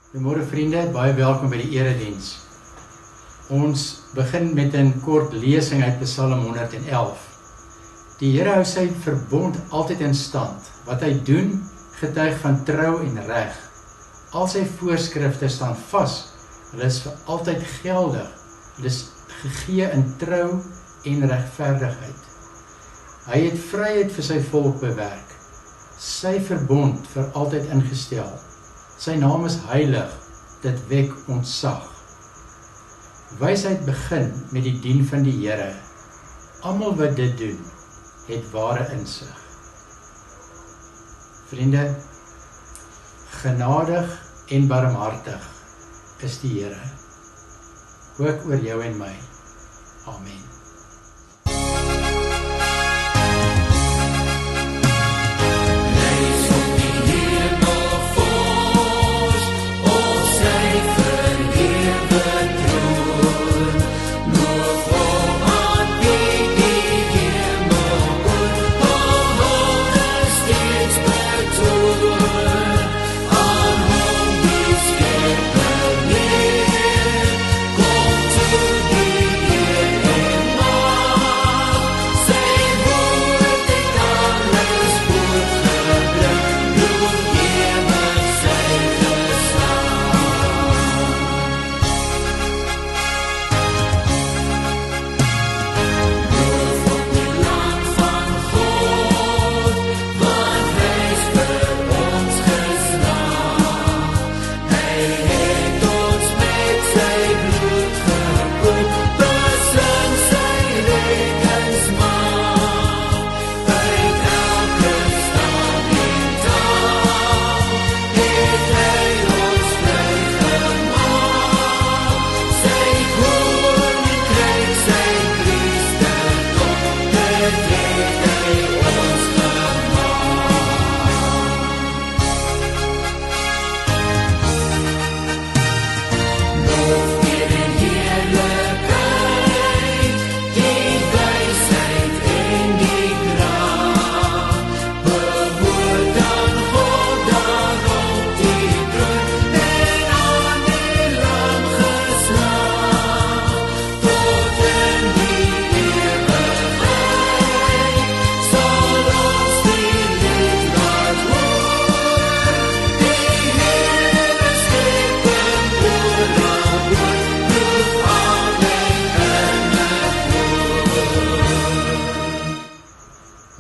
Goeiemôre vriende, baie welkom by die erediens. Ons begin met 'n kort lesing uit Psalm 111. Die Here hou sy verbond altyd in stand. Wat hy doen, getuig van trou en reg. Al sy voorskrifte staan vas. Hulle is vir altyd geldig. Hulle is gegee in trou en regverdigheid. Hy het vryheid vir sy volk bewerk. Sy verbond vir altyd ingestel. Sy naam is heilig, dit wek ontzag. Wysheid begin met die dien van die Here. Almal wat dit doen, het ware insig. Vriende, genadig en barmhartig is die Here, ook oor jou en my. Amen.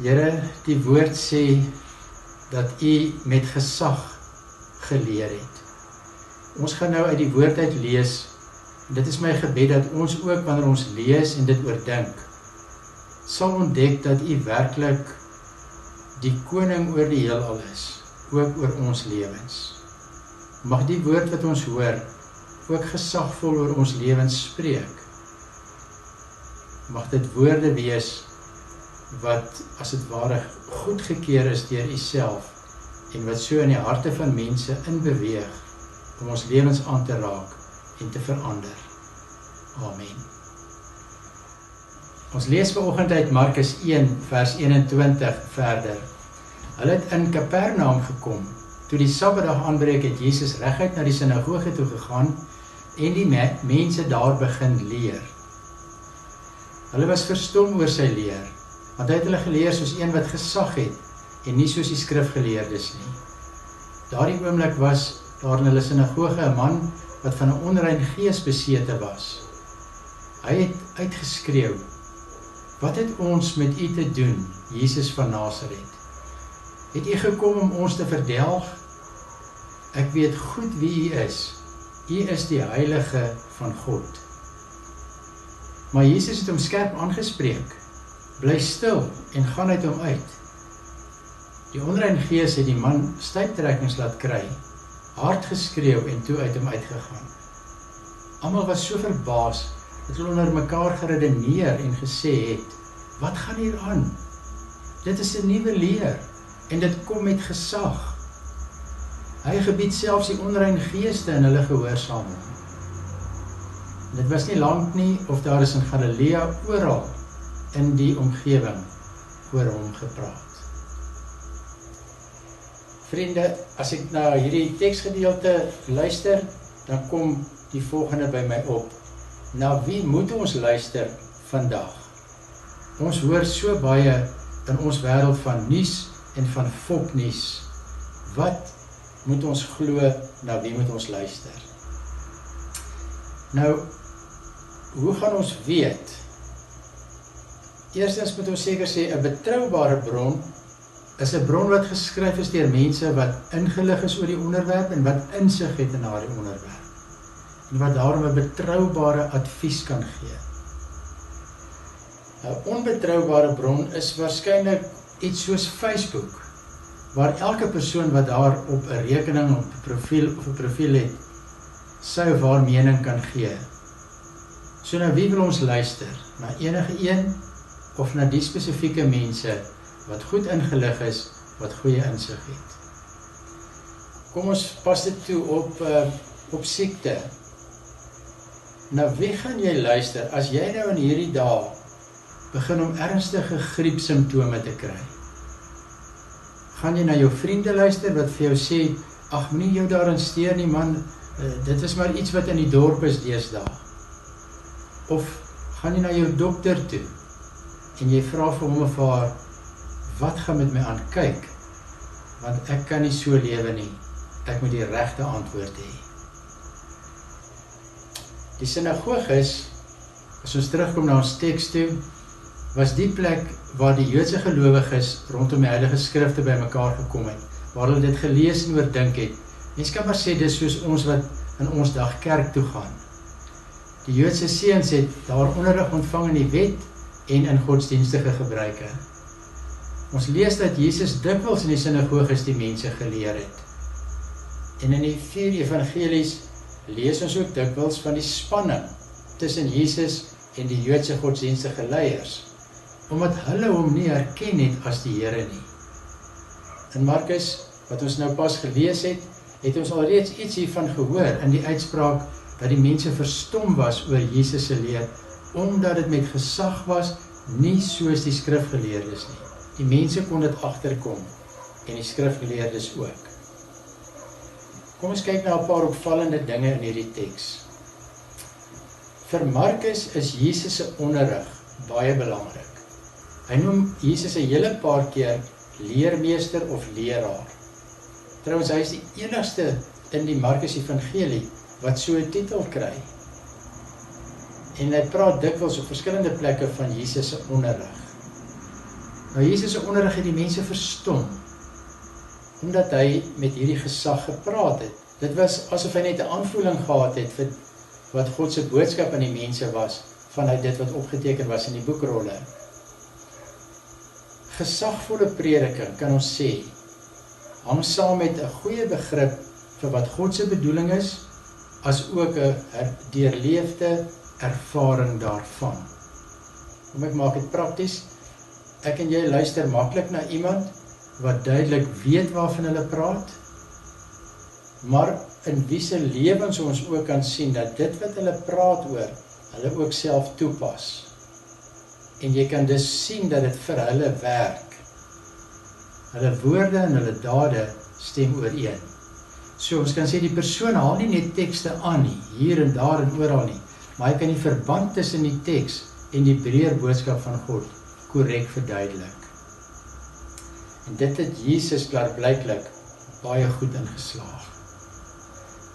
Here, die woord sê dat U met gesag geleer het. Ons gaan nou uit die woord uit lees. Dit is my gebed dat ons ook wanneer ons lees en dit oordink, sal ontdek dat U werklik die koning oor die heelal is, ook oor ons lewens. Mag die woord wat ons hoor, ook gesagvol oor ons lewens spreek. Mag dit woorde wees wat as het ware goedgekeur is deur U self en wat so in die harte van mense inbeweeg om ons lewens aan te raak en te verander. Amen. Ons lees vanoggend uit Markus 1 vers 21 verder. Hulle het in Kapernaum gekom. Toe die Sabbatdag aanbreek het Jesus reguit na die sinagoge toe gegaan en die mense daar begin leer. Hulle was verstom oor sy leer, want hy het hulle geleer soos een wat gesag het, en nie soos die skrifgeleerdes nie. Daardie oomblik was daar in hulle sinagoge 'n man wat van 'n onrein gees besete was. Hy het uitgeskreeu, "Wat het ons met U te doen, Jesus van Nasaret? Het U gekom om ons te verdelg? Ek weet goed wie U is. U is die Heilige van God." Maar Jesus het hom skerp aangespreek, "Bly stil en gaan uit hom uit." Die onrein gees het die man stuiptrekkings laat kry, hard geskreeu en toe uit hom uitgegaan. Almal was so verbaas dat hulle onder mekaar geredeneer en gesê het, "Wat gaan hier aan? Dit is 'n nuwe leer en dit kom met gesag. Hy gebied selfs die onrein geeste in hulle gehoorsaam hom." Dit was nie lank nie of daar is in Galilea oral in die omgewing oor hom gepraat. Vriende, as ek na hierdie teksgedeelte luister, dan kom die volgende by my op. Na wie moet ons luister vandag? Ons hoor so baie in ons wêreld van nuus en van fopnuus. Wat moet ons glo, na wie moet ons luister? Nou, hoe gaan ons weet? Eerstens moet ons seker sê, 'n betroubare bron is 'n bron wat geskryf is deur mense wat ingelig is oor die onderwerp en wat insig het in daardie onderwerp. En wat daarom 'n betroubare advies kan gee. 'n onbetroubare bron is waarskynlik iets soos Facebook, waar elke persoon wat daar op 'n rekening, op 'n profiel het, sy of haar mening kan gee. So nou wie wil ons luister? Na enige een of na die spesifieke mense wat goed ingelig is, wat goeie insig het? Kom ons pas dit toe op siekte. Na wie gaan jy luister as jy nou in hierdie dae begin om ernstige griepsimptome te kry? Gaan jy na jou vriende luister wat vir jou sê, ag moenie jou daarin steur nie man, dit is maar iets wat in die dorp is deesdae. Of gaan jy na jou dokter toe en jy vra vir hom of haar, wat gaan met my aan? Kyk, want ek kan nie so lewe nie, ek moet die regte antwoord hê. Die sinagoges, as ons terugkom na ons teks toe, was die plek waar die Joodse gelowiges rondom die Heilige Skrifte by mekaar gekom het, waar hulle dit gelees en oordink het. Mens kan maar sê, dis soos ons wat in ons dag kerk toe gaan. Die Joodse seuns het daar onderrig ontvang in die wet en in godsdienstige gebruike. Ons lees dat Jesus dikwels in die sinagoges die mense geleer het. En in die 4 evangelies lees ons ook dikwels van die spanning tussen Jesus en die Joodse godsdienstige leiers, omdat hulle hom nie herken het as die Here nie. In Markus, wat ons nou pas gelees het, het ons alreeds iets hiervan gehoor in die uitspraak dat die mense verstom was oor Jesus se leer, omdat dit met gesag was, nie soos die skrifgeleerdes nie. Die mense kon dit agterkom, en die skrifgeleerdes ook. Kom ons kyk na 'n paar opvallende dinge in hierdie teks. Vir Markus is Jesus se onderrig baie belangrik. Hy noem Jesus 'n hele paar keer leermeester of leraar. Trouwens, hy is die enigste in die Markus Evangelie wat so 'n titel kry. En hy praat dikwels op verskillende plekke van Jesus se onderrig. Nou, Jesus se onderrig het die mense verstom, omdat hy met hierdie gesag gepraat het. Dit was asof hy net 'n aanvoeling gehad het vir wat God se boodskap aan die mense was, vanuit dit wat opgeteken was in die boekrolle. Gesagvolle prediking, kan ons sê, hang saam met 'n goeie begrip vir wat God se bedoeling is, as ook 'n deurleefde ervaring daarvan. Kom ek maak dit prakties. Ek en jy luister maklik na iemand wat duidelik weet waarvan hulle praat, maar in wie se lewens ons ook kan sien dat dit wat hulle praat oor, hulle ook self toepas. En jy kan dus sien dat dit vir hulle werk. Hulle woorde en hulle dade stem ooreen. So ons kan sê die persoon haal nie net tekste aan nie, hier en daar en oral nie, maar hy kan die verband tussen die teks en die breër boodskap van God korrek verduidelik. En dit het Jesus klaarblyklik baie goed ingeslaag.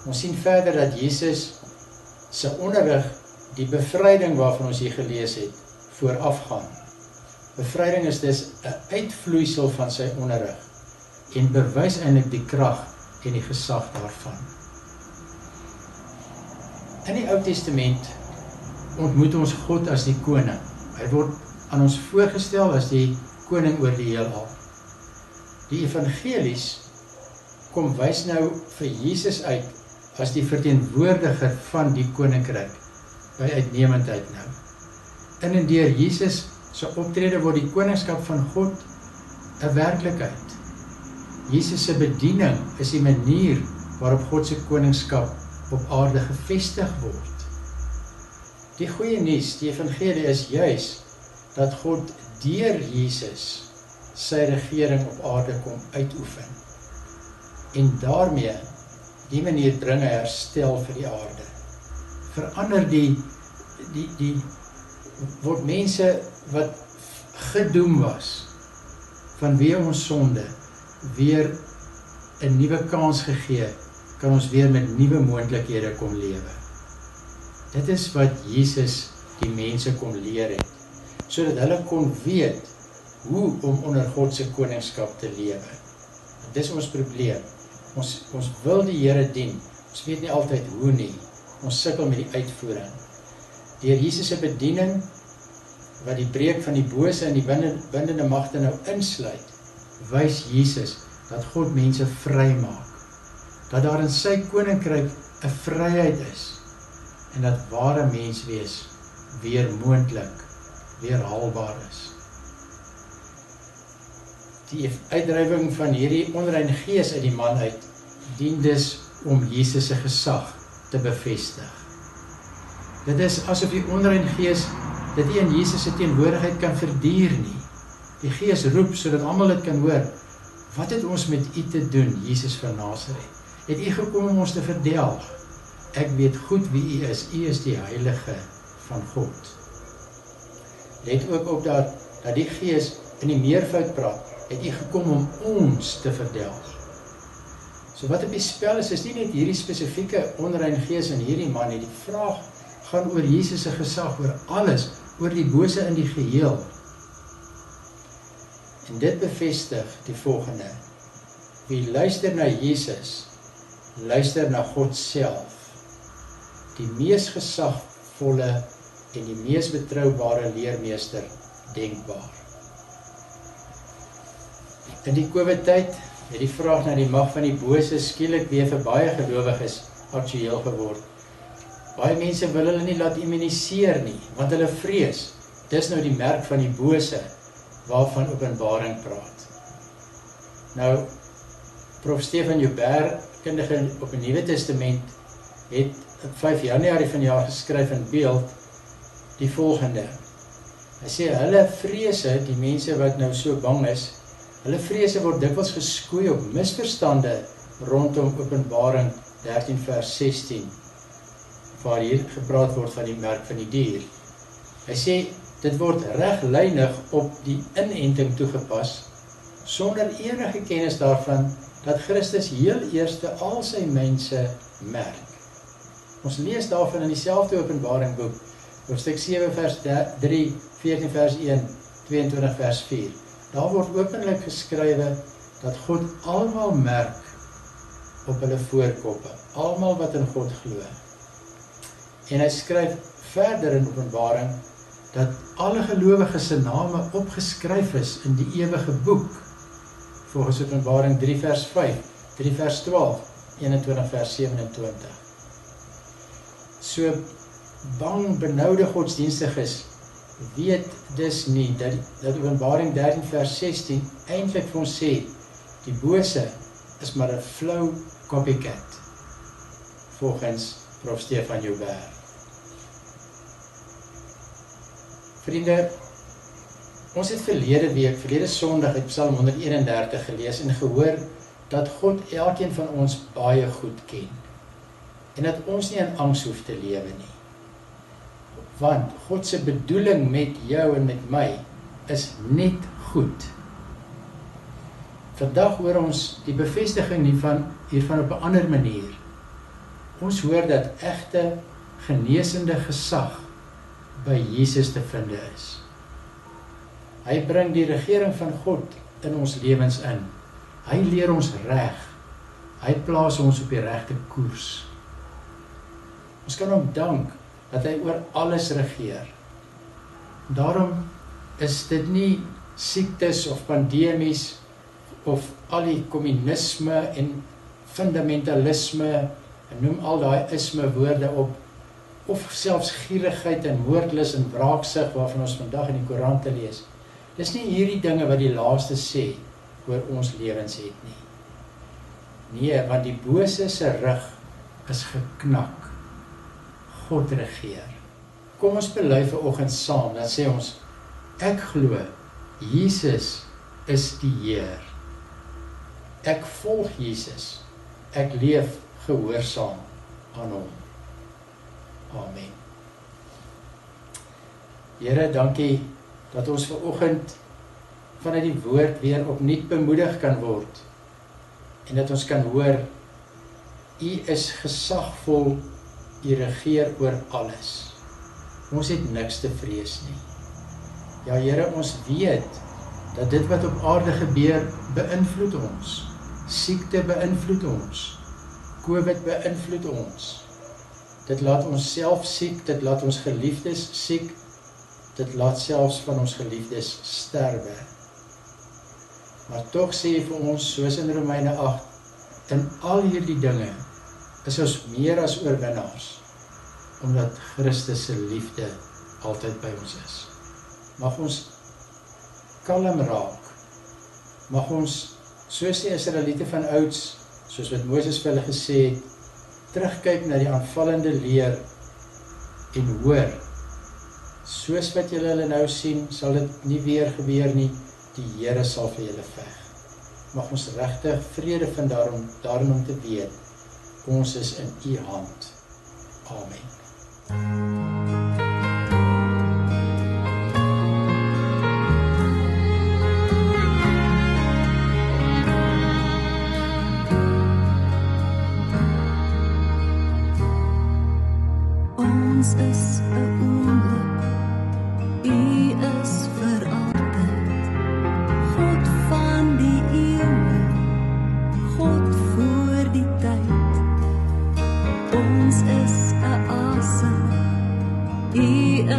Ons sien verder dat Jesus se onderrig die bevryding waarvan ons hier gelees het, voorafgaan. Bevryding is dus 'n uitvloeisel van sy onderrig en bewys eintlik die krag en die gesag daarvan. In die Ou Testament ontmoet ons God as die koning. Hy word aan ons voorgestel as die koning oor die heelal. Die evangelies kom wys nou vir Jesus uit as die verteenwoordiger van die koninkryk, by uitnemendheid nou. In en deur Jesus se optrede word die koningskap van God 'n werklikheid. Jesus se bediening is die manier waarop God se koningskap op aarde gevestig word. Die goeie nuus, die evangelie is juis dat God deur Jesus sy regering op aarde kom uitoefen. En daarmee, die manier bring hy herstel vir die aarde. Verander word mense wat gedoem was, vanweë ons sonde, weer 'n nuwe kans gegee, kan ons weer met nuwe moontlikhede kom lewe. Dit is wat Jesus die mense kom leer het, sodat hulle kon weet hoe om onder God se koningskap te lewe. Dis ons probleem. Ons wil die Here dien, ons weet nie altyd hoe nie, ons sukkel met die uitvoering. Deur Jesus se bediening, wat die breek van die bose en die bindende magte nou insluit, wys Jesus dat God mense vry maak, dat daar in sy koninkryk 'n vryheid is, en dat ware menswees weer moontlik, weer haalbaar is. Die uitdrywing van hierdie onreine gees uit die man uit, dien dus om Jesus se gesag te bevestig. Dit is asof die onreine gees dit nie in Jesus se teenwoordigheid kan verduur nie. Die gees roep sodat almal dit kan hoor. Wat het ons met u te doen, Jesus van Nasaret? Het u gekom om ons te verdelg? Ek weet goed wie u is die Heilige van God. Let ook op dat die gees in die meervoud praat, het u gekom om ons te verdelg. So wat op die spel is nie net hierdie spesifieke onrein gees in hierdie man nie. Die vraag gaan oor Jesus se gesag, oor alles, oor die bose in die geheel. En dit bevestig die volgende: wie luister na Jesus, luister na God self, die mees gesagvolle en die mees betroubare leermeester denkbaar. In die COVID-tyd het die vraag na die mag van die bose skielik weer vir baie gelowiges aktueel geword. Baie mense wil hulle nie laat immuniseer nie, want hulle vrees, dis nou die merk van die bose, waarvan Openbaring praat. Nou, Prof. Stefan Joubert, kundige op die Nuwe Testament, het op 5 Januarie van jaar geskryf in Beeld die volgende. Hy sê, hulle vrese, die mense wat nou so bang is, hulle vrese word dikwels geskoei op misverstande rondom Openbaring 13 vers 16, waar hier gepraat word van die merk van die dier. Hy sê, dit word reglynig op die inenting toegepas, sonder enige kennis daarvan, dat Christus heel eerste al sy mense merk. Ons lees daarvan in dieselfde Openbaring boek, hoofstuk 7 vers 3, 14 vers 1, 22 vers 4. Daar word openlik geskrywe, dat God almal merk op hulle voorkoppe, almal wat in God glo. En hy skryf verder in Openbaring, dat alle gelowiges se name opgeskryf is in die ewige boek, volgens Openbaring 3 vers 5, 3 vers 12, 21 vers 27. So bang, benoude godsdienstiges weet dus nie, dat Openbaring 13 vers 16 eintlik vir ons sê, die bose is maar 'n flou copycat, volgens Prof. Stefan Joubert. Vriende, ons het verlede Sondag uit Psalm 131 gelees en gehoor dat God elkeen van ons baie goed ken. En dat ons nie in angs hoef te lewe nie. Want God se bedoeling met jou en met my is net goed. Vandag hoor ons die bevestiging hiervan op 'n ander manier. Ons hoor dat egte genesende gesag by Jesus te vind is. Hy bring die regering van God in ons lewens in. Hy leer ons reg. Hy plaas ons op die regte koers. Ons kan hom dank dat hy oor alles regeer. Daarom is dit nie siektes of pandemies of al die kommunisme en fundamentalisme, en noem al daai isme woorde op, of selfs gierigheid en moordlus en wraaksug waarvan ons vandag in die Koran te lees. Dis nie hierdie dinge wat die laaste sê oor ons lewens het nie. Nee, want die bose se rug is geknak. God regeer. Kom ons bely vanoggend saam, dan sê ons, ek glo, Jesus is die Heer. Ek volg Jesus. Ek leef gehoorsaam aan hom. Amen. Here, dankie dat ons vanoggend vanuit die woord weer opnuut bemoedig kan word en dat ons kan hoor, U is gesagvol, U regeer oor alles. Ons het niks te vrees nie. Ja, Here, ons weet dat dit wat op aarde gebeur, beïnvloed ons. Siekte beïnvloed ons. COVID beïnvloed ons. Dit laat ons self siek, dit laat ons geliefdes siek, dit laat selfs van ons geliefdes sterwe. Maar tog sê hy vir ons, soos in Romeine 8, in al hierdie dinge is ons meer as oorwinnaars, omdat Christus se liefde altyd by ons is. Mag ons kalm raak, mag ons, soos die Israeliete van ouds, soos wat Moses vir hulle gesê het, terugkyk na die aanvallende leer en hoor, soos wat julle hulle nou sien, sal dit nie weer gebeur nie, die Here sal vir julle veg. Mag ons regtig vrede vind daarom om te weet, ons is in U hand. Amen. Ons is 'n oomblik, U is vir altyd, God van die eeuwe, God voor die tyd. Ons is 'n asem, U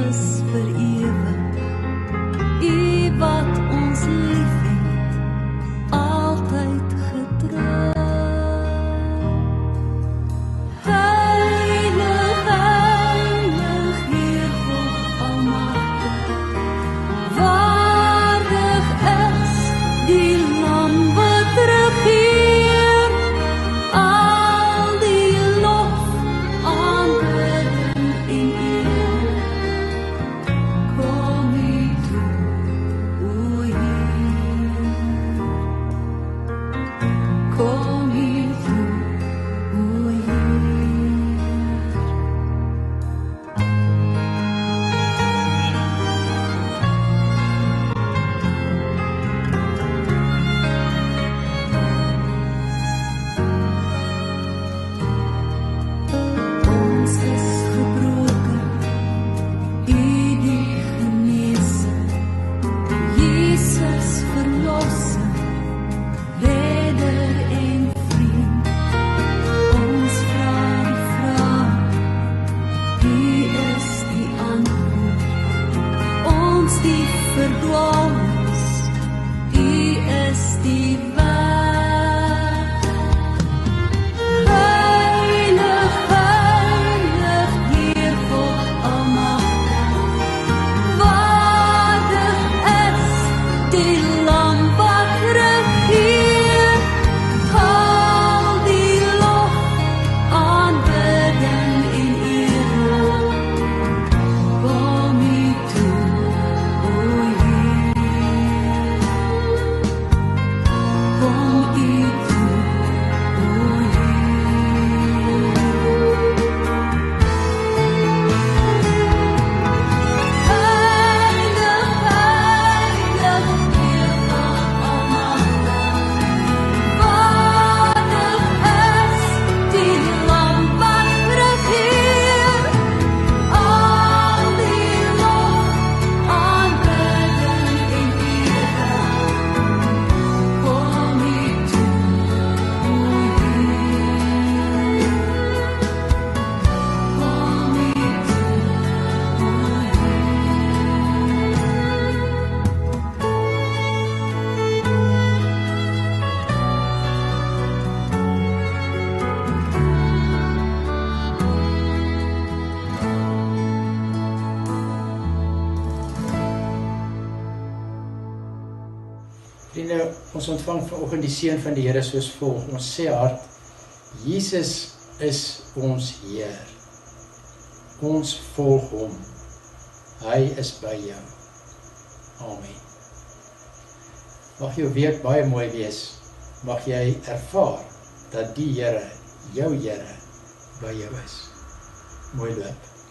is vir ewig, U wat ons liefhet, altyd getrou. Vriende, ons ontvang vanoggend die seën van die Here soos volg. Ons sê hard, Jesus is ons Heer. Ons volg hom. Hy is by jou. Amen. Mag jou week baie mooi wees mag jy ervaar dat die Here, jou Here, by jou is. Mooi loop.